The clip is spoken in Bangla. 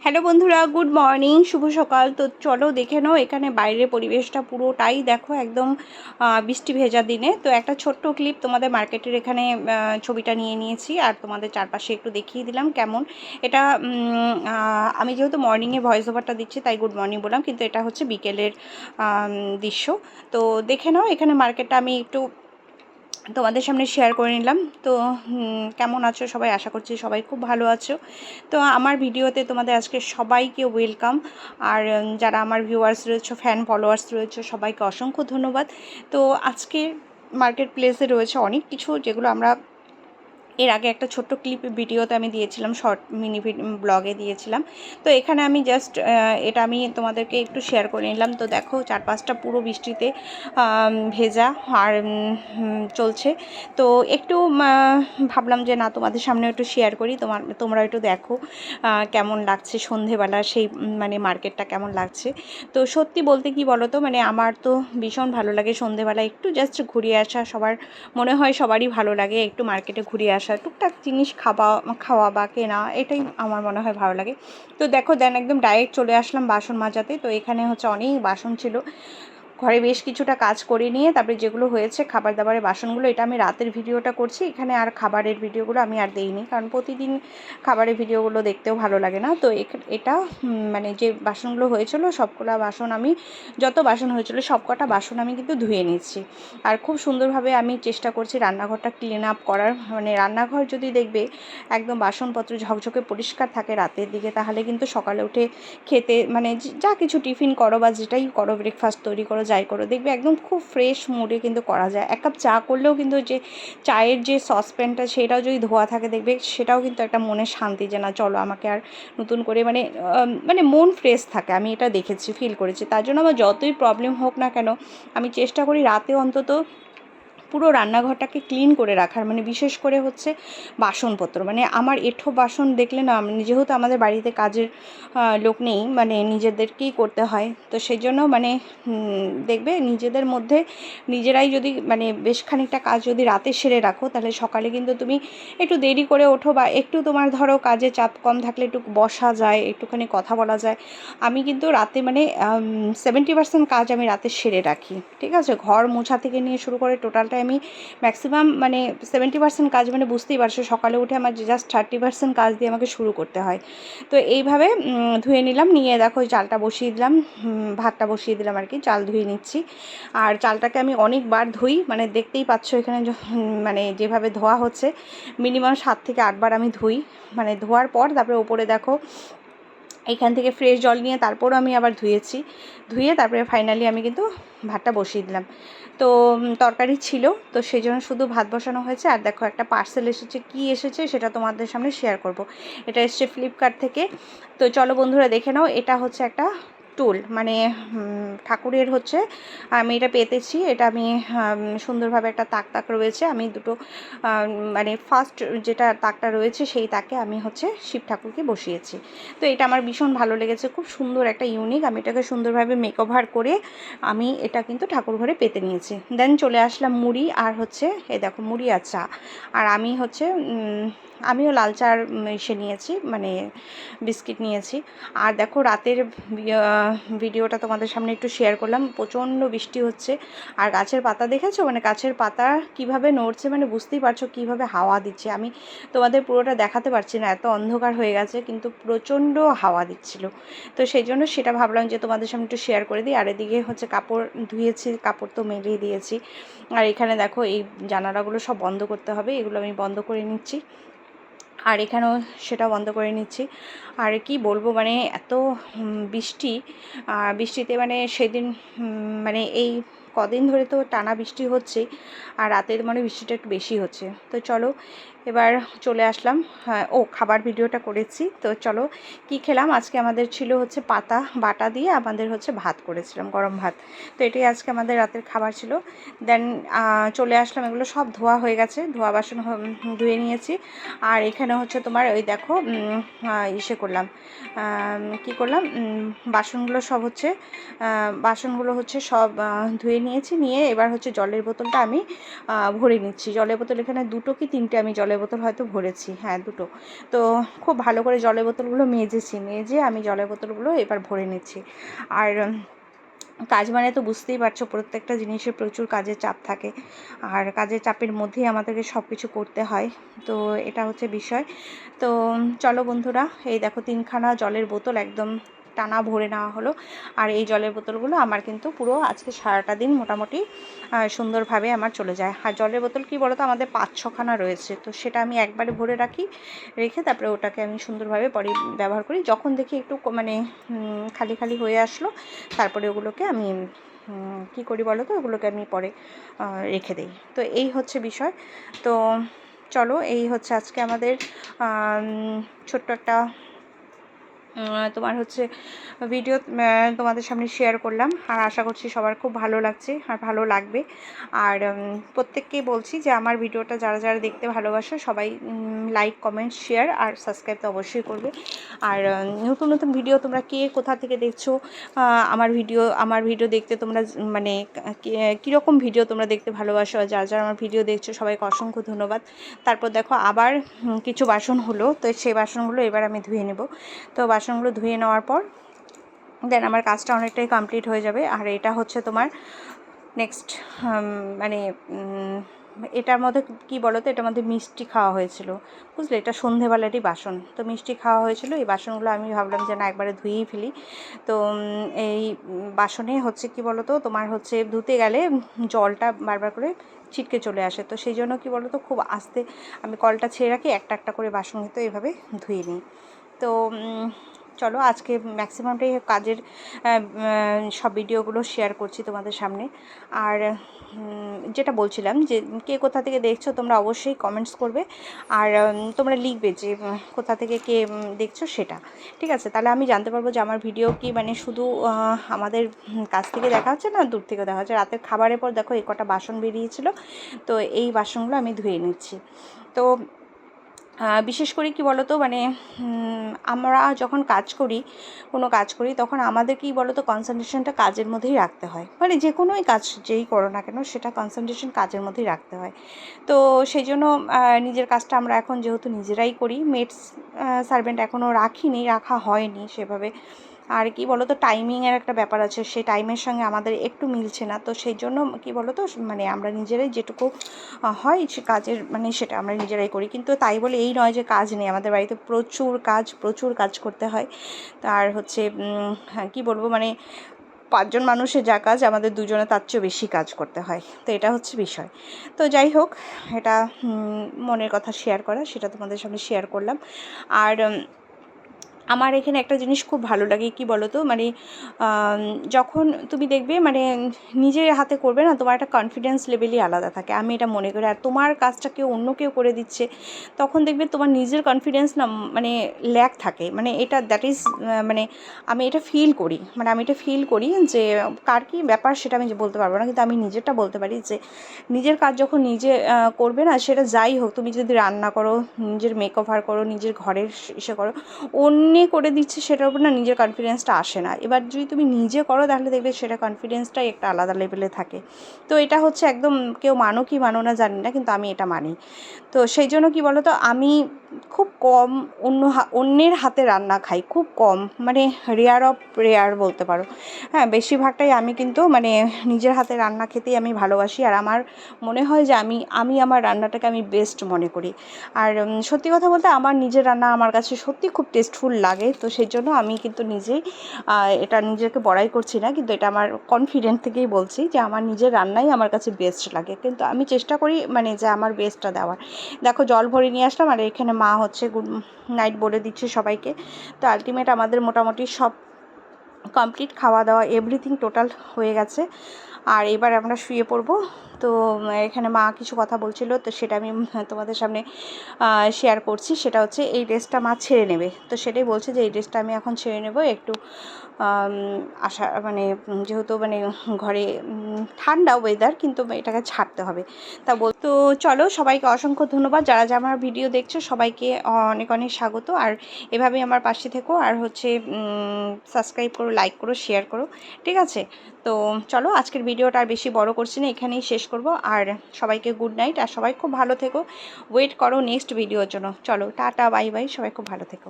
হ্যালো বন্ধুরা, গুড মর্নিং, শুভ সকাল। তো চলো দেখে নাও এখানে বাইরের পরিবেশটা পুরোটাই দেখো একদম বৃষ্টি ভেজা দিনে। তো একটা ছোট্ট ক্লিপ তোমাদের মার্কেটের এখানে ছবিটা নিয়ে নিয়েছি আর তোমাদের চারপাশে একটু দেখিয়ে দিলাম কেমন এটা। আমি যেহেতু মর্নিংয়ে ভয়েস ওভারটা দিচ্ছি তাই গুড মর্নিং বললাম, কিন্তু এটা হচ্ছে বিকেলের দৃশ্য। তো দেখে নাও এখানে মার্কেটটা আমি একটু তোমাদের সামনে শেয়ার করে নিলাম। তো কেমন আছো সবাই? আশা করছি সবাই খুব ভালো আছো। তো আমার ভিডিওতে তোমাদের আজকে সবাইকে ওয়েলকাম। আর যারা আমার ভিউয়ার্স রয়েছে, ফ্যান ফলোয়ার্স রয়েছে, সবাইকে অসংখ্য ধন্যবাদ। তো আজকে মার্কেট প্লেসে রয়েছে অনেক কিছু, যেগুলো আমরা এর আগে একটা ছোট্ট ক্লিপ ভিডিওতে আমি দিয়েছিলাম, শর্ট মিনি ব্লগে দিয়েছিলাম। তো এখানে আমি জাস্ট এটা আমি তোমাদেরকে একটু শেয়ার করে নিলাম। তো দেখো চারপাশটা পুরো বৃষ্টিতে ভেজা আর চলছে। তো একটু ভাবলাম যে না, তোমাদের সামনে একটু শেয়ার করি, তোমরা একটু দেখো কেমন লাগছে সন্ধেবেলা সেই মানে মার্কেটটা কেমন লাগছে। তো সত্যি বলতে কি বলো তো, মানে আমার তো ভীষণ ভালো লাগে সন্ধেবেলা একটু জাস্ট ঘুরিয়ে আসা। সবার মনে হয় সবারই ভালো লাগে একটু মার্কেটে ঘুরিয়ে আসা, টুকটাক জিনিস খাওয়া বা কেনা, এটাই আমার মনে হয় ভালো লাগে। তো দেখো একদম ডাইরেক্ট চলে আসলাম বাসন মাজাতে। তো এখানে হচ্ছে অনেক বাসন ছিল, ঘরে বেশ কিছুটা কাজ করে নিয়ে তারপরে যেগুলো হয়েছে খাবার দাবারের বাসনগুলো, এটা আমি রাতের ভিডিওটা করছি এখানে, আর খাবারের ভিডিওগুলো আমি আর দেইনি, কারণ প্রতিদিন খাবারের ভিডিওগুলো দেখতেও ভালো লাগে না। তো এটা মানে যে বাসনগুলো হয়েছিল সবগুলো বাসন আমি, যত বাসন হয়েছিল সবকটা বাসন আমি কিন্তু ধুয়ে নিচ্ছি। আর খুব সুন্দরভাবে আমি চেষ্টা করছি রান্নাঘরটা ক্লিন আপ করার। মানে রান্নাঘর যদি দেখবে একদম বাসনপত্র ঝকঝকে পরিষ্কার থাকে রাতের দিকে, তাহলে কিন্তু সকালে উঠে খেতে মানে যা কিছু টিফিন করো বা যেটাই করো, ব্রেকফাস্ট তৈরি করো যাই করো, দেখবে একদম খুব ফ্রেশ মুডে কিন্তু করা যায়। এক কাপ চা করলেও কিন্তু যে চায়ের যে সসপ্যানটা সেটাও যদি ধোয়া থাকে, দেখবে সেটাও কিন্তু একটা মনের শান্তি, যে না চলো আমাকে আর নতুন করে মানে মানে মন ফ্রেশ থাকে। আমি এটা দেখেছি, ফিল করেছি। তার জন্য আমার যতই প্রবলেম হোক না কেন, আমি চেষ্টা করি রাতে অন্তত পুরো রান্নাঘরটাকে ক্লিন করে রাখার। মানে বিশেষ করে হচ্ছে বাসনপত্র, মানে আমার এঁঠো বাসন দেখলে না, যেহেতু আমাদের বাড়িতে কাজের লোক নেই, মানে নিজেদেরকেই করতে হয়। তো সেই জন্য মানে দেখবে নিজেদের মধ্যে নিজেরাই যদি মানে বেশ খানিকটা কাজ যদি রাতে সেরে রাখো, তাহলে সকালে কিন্তু তুমি একটু দেরি করে ওঠো, বা একটু তোমার ধরো কাজে চাপ কম থাকলে একটু বসা যায়, একটুখানি কথা বলা যায়। আমি কিন্তু রাতে মানে 70% কাজ আমি রাতে সেরে রাখি, ঠিক আছে? ঘর মোছা থেকে নিয়ে শুরু করে টোটালটাই আমি ম্যাক্সিমাম মানে 70% কাজ, মানে বুঝতেই পারছো সকালে উঠে আমার জাস্ট 30% কাজ দিয়ে আমাকে শুরু করতে হয়। তো এইভাবে ধুয়ে নিলাম, নিয়ে দেখো চালটা বসিয়ে দিলাম, ভাতটা বসিয়ে দিলাম আর কি, চাল ধুয়ে নিচ্ছি। আর চালটাকে আমি অনেকবার ধুই, মানে দেখতেই পাচ্ছ এখানে মানে যেভাবে ধোয়া হচ্ছে, মিনিমাম 7 থেকে 8 বার আমি ধুই। মানে ধোয়ার পর তারপরে ওপরে দেখো এখান থেকে ফ্রেশ জল নিয়ে তারপরও আমি আবার ধুয়ে তারপরে ফাইনালি আমি কিন্তু ভাতটা বসিয়ে দিলাম। তো তরকারি ছিল, তো সেই জন্য শুধু ভাত বসানো হয়েছে। আর দেখো একটা পার্সেল এসেছে, কি এসেছে সেটা তোমাদের সামনে শেয়ার করব। এটা এসছে ফ্লিপকার্ট থেকে। তো চলো বন্ধুরা দেখে নাও। এটা হচ্ছে একটা টুল, মানে ঠাকুরের হচ্ছে, আমি এটা পেতেছি। এটা আমি সুন্দরভাবে একটা তাক রয়েছে, আমি দুটো মানে ফার্স্ট যেটা তাকটা রয়েছে সেই তাকে আমি হচ্ছে শিব ঠাকুরকে বসিয়েছি। তো এটা আমার ভীষণ ভালো লেগেছে, খুব সুন্দর একটা ইউনিক। আমি এটাকে সুন্দরভাবে মেকওভার করে আমি এটা কিন্তু ঠাকুর ঘরে পেতে নিয়েছি। দেন চলে আসলাম মুড়ি আর হচ্ছে এই দেখো মুড়ি আর চা। আর আমি হচ্ছে আমিও লাল চার এসে নিয়েছি, মানে বিস্কিট নিয়েছি। আর দেখো রাতের ভিডিওটা তোমাদের সামনে একটু শেয়ার করলাম, প্রচণ্ড বৃষ্টি হচ্ছে। আর গাছের পাতা দেখেছো, মানে গাছের পাতা কিভাবে নড়ছে, মানে বুঝতেই পারছো কিভাবে হাওয়া দিচ্ছে। আমি তোমাদের পুরোটা দেখাতে পারছি না, এত অন্ধকার হয়ে গেছে, কিন্তু প্রচণ্ড হাওয়া দিচ্ছিল। তো সেই জন্য সেটা ভাবলাম যে তোমাদের সামনে একটু শেয়ার করে দিই। আর এদিকে হচ্ছে কাপড় ধুয়েছি, কাপড় তো মেলিয়ে দিয়েছি। আর এখানে দেখো এই জানালাগুলো সব বন্ধ করতে হবে, এগুলো আমি বন্ধ করে নিচ্ছি। আর এখানেও সেটা বন্ধ করে নিচ্ছি। আর কি বলবো, মানে এত বৃষ্টি, বৃষ্টিতে মানে সেদিন মানে এই কদিন ধরে তো টানা বৃষ্টি হচ্ছেই, আর রাতের মানে বৃষ্টিটা একটু বেশি হচ্ছে। তো চলো এবার চলে আসলাম। হ্যাঁ, খাবার ভিডিওটা করেছি। তো চলো কি খেলাম আজকে। আমাদের ছিল হচ্ছে পাতা বাটা দিয়ে আমাদের হচ্ছে ভাত করেছিলাম, গরম ভাত। তো এটাই আজকে আমাদের রাতের খাবার ছিল। দেন চলে আসলাম, এগুলো সব ধোয়া হয়ে গেছে, ধোয়া বাসন ধুয়ে নিয়েছি। আর এখানে হচ্ছে তোমার ওই দেখো ইসে করলাম, কি করলাম, বাসনগুলো হচ্ছে সব ধুয়ে নিয়েছি। নিয়ে এবার হচ্ছে জলের বোতলটা আমি ভরে নিচ্ছি। জলের বোতল এখানে 2 কি 3টে আমি জলের জলের বোতল হয়তো ভরেছি, হ্যাঁ 2টো। তো খুব ভালো করে জলের বোতলগুলো মেজে আমি জলের বোতলগুলো এবার ভরে নিচ্ছি। আর কাজ মানে তো বুঝতেই পারছো, প্রত্যেকটা জিনিসের প্রচুর কাজের চাপ থাকে, আর কাজের চাপের মধ্যেই আমাদেরকে সব কিছু করতে হয়। তো এটা হচ্ছে বিষয়। তো চলো বন্ধুরা, এই দেখো 3খানা জলের বোতল একদম টানা ভরে নেওয়া হলো। আর এই জলের বোতলগুলো আমার কিন্তু পুরো আজকে সারাটা দিন মোটামুটি সুন্দরভাবে আমার চলে যায়। আর জলের বোতল কি বলো তো, আমাদের 5-6খানা রয়েছে, তো সেটা আমি একবারে ভরে রেখে তারপরে ওটাকে আমি সুন্দরভাবে পরে ব্যবহার করি। যখন দেখি একটু মানে খালি খালি হয়ে আসলো, তারপরে ওগুলোকে আমি কী করি বলো তো, ওগুলোকে আমি পরে রেখে দিই। তো এই হচ্ছে বিষয়। তো চলো, এই হচ্ছে আজকে আমাদের ছোট্ট একটা তোমার হচ্ছে ভিডিও তোমাদের সামনে শেয়ার করলাম। আর আশা করছি সবার খুব ভালো লাগছে আর ভালো লাগবে। আর প্রত্যেককেই বলছি যে আমার ভিডিওটা যারা যারা দেখতে ভালোবাসো সবাই লাইক, কমেন্ট, শেয়ার আর সাবস্ক্রাইব তো অবশ্যই করবে। আর নতুন নতুন ভিডিও তোমরা কে কোথা থেকে দেখছো, আমার ভিডিও দেখতে তোমরা মানে কীরকম ভিডিও তোমরা দেখতে ভালোবাসো, যারা যারা আমার ভিডিও দেখছো সবাইকে অসংখ্য ধন্যবাদ। তারপর দেখো আবার কিছু বাসন হলো, তো সেই বাসনগুলো এবার আমি ধুয়ে নেব। তো বাসনগুলো ধুয়ে নেওয়ার পর দেন আমার কাজটা অনেকটাই কমপ্লিট হয়ে যাবে। আর এটা হচ্ছে তোমার নেক্সট মানে এটার মধ্যে কি বলো তো, এটার মধ্যে মিষ্টি খাওয়া হয়েছিল, বুঝলে, এটা সন্ধেবেলারই বাসন। তো মিষ্টি খাওয়া হয়েছিল, এই বাসনগুলো আমি ভাবলাম যে না একবারে ধুয়েই ফেলি। তো এই বাসনে হচ্ছে কি বলো তো, তোমার হচ্ছে ধুতে গেলে জলটা বারবার করে ছিটকে চলে আসে, তো সেই জন্য কি বলো তো খুব আস্তে আমি কলটা ছেড়ে রাখি, একটা একটা করে বাসন কিন্তু এইভাবে ধুয়ে নিই। তো চলো, আজকে ম্যাক্সিমামটাই কাজের সব ভিডিওগুলো শেয়ার করছি তোমাদের সামনে। আর যেটা বলছিলাম যে কে কোথা থেকে দেখছো তোমরা অবশ্যই কমেন্টস করবে, আর তোমরা লিখবে যে কোথা থেকে কে দেখছো সেটা, ঠিক আছে? তাহলে আমি জানতে পারবো যে আমার ভিডিও কি মানে শুধু আমাদের কাছ থেকে দেখা হচ্ছে না দূর থেকে দেখা হচ্ছে। রাতের খাবারের পর দেখো এই কটা বাসন বেরিয়েছিল, তো এই বাসনগুলো আমি ধুয়ে নিচ্ছি। তো বিশেষ করে কি বলো তো, মানে আমরা যখন কোনো কাজ করি তখন আমাদের কি বলো তো কনসেন্ট্রেশনটা কাজের মধ্যেই রাখতে হয়, মানে যে কোনোই কাজ যেই করো না কেন সেটা কনসেন্ট্রেশন কাজের মধ্যেই রাখতে হয়। তো সেই জন্য নিজের কাজটা আমরা এখন যেহেতু নিজেরাই করি, মেডস সার্ভেন্ট এখনও রাখা হয়নি সেভাবে। আর কি বলো তো, টাইমিংয়ের একটা ব্যাপার আছে, সেই টাইমের সঙ্গে আমাদের একটু মিলছে না, তো সেই জন্য কি বলো তো মানে আমরা নিজেরাই যেটুকু হয় সে কাজের মানে সেটা আমরা নিজেরাই করি। কিন্তু তাই বলে এই নয় যে কাজ নেই, আমাদের বাড়িতে প্রচুর কাজ করতে হয়। তার হচ্ছে কি বলবো, মানে 5জন মানুষের যা কাজ আমাদের 2জনে তার চেয়েও বেশি কাজ করতে হয়, তো এটা হচ্ছে বিষয়। তো যাই হোক, এটা মনের কথা শেয়ার করা, সেটা তোমাদের সামনে শেয়ার করলাম। আর আমার এখানে একটা জিনিস খুব ভালো লাগে, কি বলো তো, মানে যখন তুমি দেখবে মানে নিজের হাতে করবে না, তোমার একটা কনফিডেন্স লেভেলই আলাদা থাকে, আমি এটা মনে করি। আর তোমার কাজটা অন্য কেউ করে দিচ্ছে, তখন দেখবে তোমার নিজের কনফিডেন্স না মানে ল্যাক থাকে, মানে এটা দ্যাট ইজ মানে আমি এটা ফিল করি যে কার কী ব্যাপার সেটা আমি বলতে পারবো না, কিন্তু আমি নিজেরটা বলতে পারি যে নিজের কাজ যখন নিজে করবে না, সেটা যাই হোক, তুমি যদি রান্না করো, নিজের মেকওভার করো, নিজের ঘরের ইসে করো, অন্যে করে দিচ্ছে সেটার উপর না নিজের কনফিডেন্সটা আসে না। এবার যদি তুমি নিজে করো তাহলে দেখবে সেটা কনফিডেন্সটাই একটা আলাদা লেভেলে থাকে। তো এটা হচ্ছে একদম, কেউ মানো কি মানো না জানি না, কিন্তু আমি এটা মানি। তো সেই জন্য কি বলো তো, আমি খুব কম অন্যের হাতে রান্না খাই, খুব কম, মানে রেয়ার বলতে পারো। হ্যাঁ, বেশিরভাগটাই আমি কিন্তু মানে নিজের হাতে রান্না খেতেই আমি ভালোবাসি। আর আমার মনে হয় যে আমি আমার রান্নাটাকে আমি বেস্ট মনে করি। আর সত্যি কথা বলতে আমার নিজের রান্না আমার কাছে সত্যি খুব টেস্টফুল লাগে। তো সেই জন্য আমি কিন্তু নিজেই এটা নিজেকে বড়াই করছি না, কিন্তু এটা আমার কনফিডেন্ট থেকেই বলছি যে আমার নিজের রান্নাই আমার কাছে বেস্ট লাগে, কিন্তু আমি চেষ্টা করি মানে যে আমার বেস্টটা দেওয়ার। দেখো জল ভরে নিয়ে আসলাম, আর এখানে মা হচ্ছে গুড নাইট বলে দিচ্ছে সবাইকে। তো আলটিমেট আমাদের মোটামুটি সব কমপ্লিট, খাওয়া দাওয়া এভরিথিং টোটাল হয়ে গেছে। আর এবার আমরা শুয়ে পড়বো। তো এখানে মা কিছু কথা বলছিল, তো সেটা আমি তোমাদের সামনে শেয়ার করছি। সেটা হচ্ছে এই ড্রেসটা মা ছেড়ে নেবে, তো সেটাই বলছে যে এই ড্রেসটা আমি এখন ছেড়ে নেব একটু মানে যেহেতু মানে ঘরে ঠান্ডা ওয়েদার, কিন্তু এটাকে ছাড়তে হবে। তো চলো, সবাইকে অসংখ্য ধন্যবাদ, যারা যা আমার ভিডিও দেখছো সবাইকে অনেক অনেক স্বাগত। আর এভাবেই আমার পাশে থেকো, আর হচ্ছে সাবস্ক্রাইব করো, লাইক করো, শেয়ার করো, ঠিক আছে? তো চলো, আজকের ভিডিওটা আর বেশি বড় করছি না, এখানেই শেষ করব। আর সবাইকে গুড নাইট, আর সবাই খুব ভালো থেকো, ওয়েট করো নেক্সট ভিডিওর জন্য। চলো টাটা বাই বাই, সবাই খুব ভালো থেকো।